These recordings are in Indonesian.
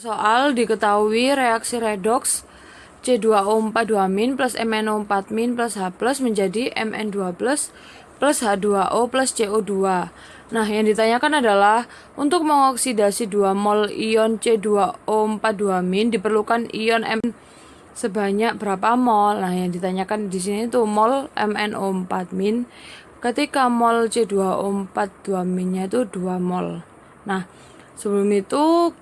Soal diketahui reaksi redoks C2O42- plus MnO4- plus H+ menjadi Mn2+ plus H2O plus CO2. Nah, yang ditanyakan adalah untuk mengoksidasi 2 mol ion C2O42- diperlukan ion Mn sebanyak berapa mol? Nah, yang ditanyakan di sini tuh mol MnO4- ketika mol C2O42-nya itu 2 mol. Nah, sebelum itu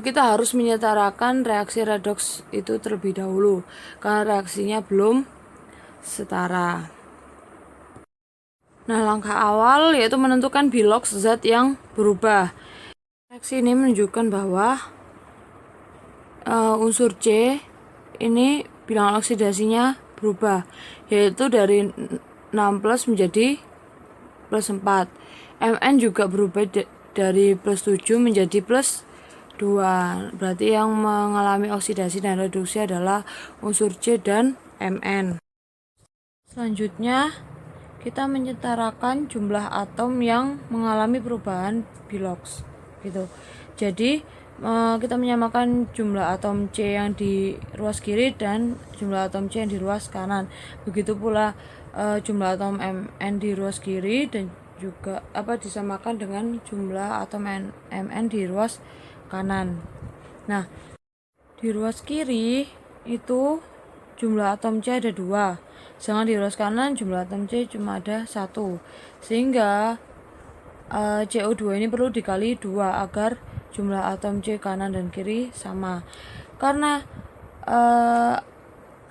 kita harus menyetarakan reaksi redoks itu terlebih dahulu karena reaksinya belum setara. Nah, langkah awal yaitu menentukan bilox zat yang berubah. Reaksi ini menunjukkan bahwa unsur C ini bilangan oksidasinya berubah, yaitu dari 6 plus menjadi plus 4. Mn juga berubah dari plus 7 menjadi plus 2. Berarti yang mengalami oksidasi dan reduksi adalah unsur C dan Mn. Selanjutnya, kita menyetarakan jumlah atom yang mengalami perubahan bilox gitu. Jadi kita menyamakan jumlah atom C yang di ruas kiri dan jumlah atom C yang di ruas kanan. Begitu pula jumlah atom Mn di ruas kiri dan juga disamakan dengan jumlah atom Mn di ruas kanan. Nah, di ruas kiri itu jumlah atom C ada 2, sedangkan di ruas kanan jumlah atom C cuma ada 1, sehingga CO2 ini perlu dikali 2 agar jumlah atom C kanan dan kiri sama. Karena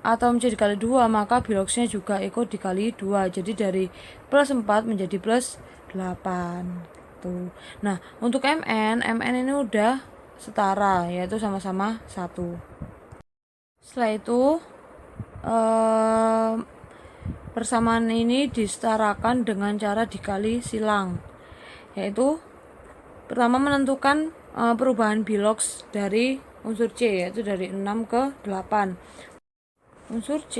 atom C dikali 2, maka biloxnya juga ikut dikali 2, jadi dari plus 4 menjadi plus 8 tuh. Nah, untuk Mn ini udah setara, yaitu sama-sama 1. Setelah itu persamaan ini disetarakan dengan cara dikali silang, yaitu pertama menentukan perubahan bilox dari unsur C, yaitu dari 6 ke 8. Unsur C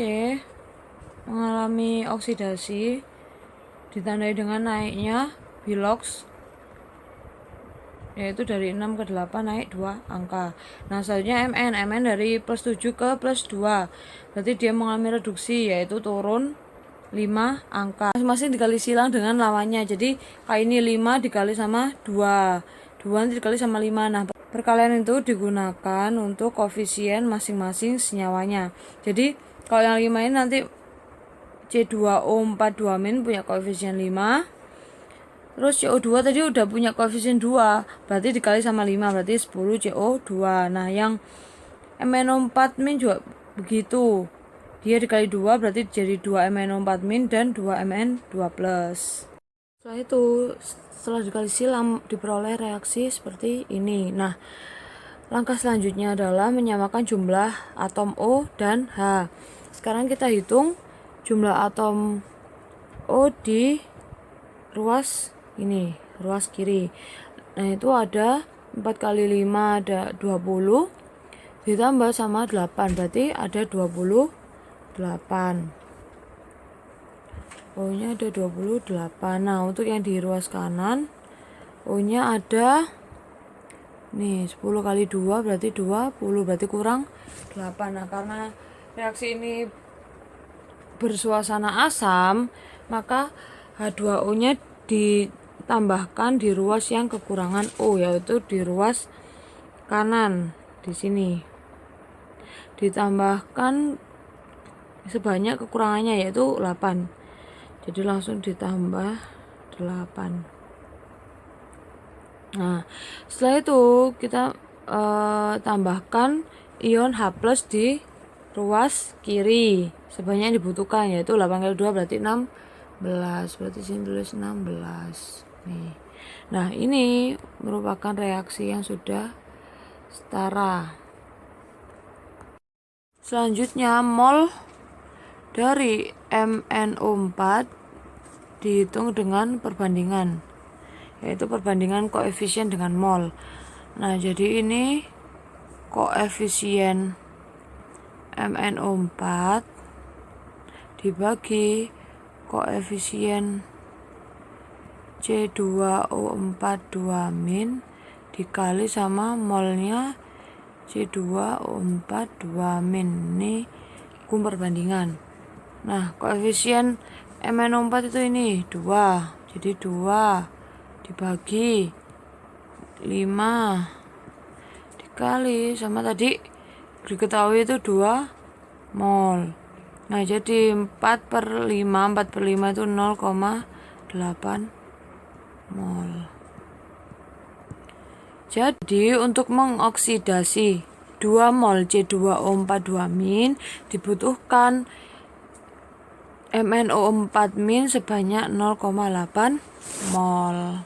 mengalami oksidasi ditandai dengan naiknya bilox, yaitu dari 6 ke 8 naik 2 angka. Nah, selanjutnya Mn dari plus 7 ke plus 2, berarti dia mengalami reduksi, yaitu turun 5 angka. Masing-masing dikali silang dengan lawannya, jadi kali ini 5 dikali sama 2 dikali sama 5. Nah, perkalian itu digunakan untuk koefisien masing-masing senyawanya. Jadi kalau yang 5 ini nanti C2O42- punya koefisien 5, terus CO2 tadi udah punya koefisien 2, berarti dikali sama 5, berarti 10 CO2. Nah, yang MnO4- juga begitu, dia dikali 2 berarti jadi 2 MnO4- dan 2 Mn2+. Setelah itu, setelah dikali silang diperoleh reaksi seperti ini. Nah, langkah selanjutnya adalah menyamakan jumlah atom O dan H. Sekarang kita hitung jumlah atom O di ruas ini, ruas kiri. Nah, itu ada 4 kali 5 ada 20 ditambah sama 8, berarti ada 28. O nya ada 28. Nah, untuk yang di ruas kanan O nya ada nih 10 kali 2 berarti 20, berarti kurang 8. Nah, karena reaksi ini bersuasana asam, maka H2O nya ditambahkan di ruas yang kekurangan O, yaitu di ruas kanan di sini. Ditambahkan sebanyak kekurangannya, yaitu 8. Jadi langsung ditambah 8. Nah, setelah itu kita tambahkan ion H+ di ruas kiri sebanyak yang dibutuhkan, yaitu 8 kali 2 berarti 16, berarti sini tulis 16 nih. Nah, ini merupakan reaksi yang sudah setara. Selanjutnya, mol dari MnO4 dihitung dengan perbandingan, yaitu perbandingan koefisien dengan mol. Nah, jadi ini koefisien MnO4 dibagi koefisien C2O42- dikali sama molnya C2O4 2-. Ini hukum perbandingan. Nah, koefisien MnO4 itu ini 2. Jadi 2 dibagi 5 dikali sama tadi diketahui itu 2 mol. Nah, jadi 4/5 itu 0,8 mol. Jadi untuk mengoksidasi 2 mol C2O4 2- dibutuhkan MnO4- sebanyak 0,8 mol.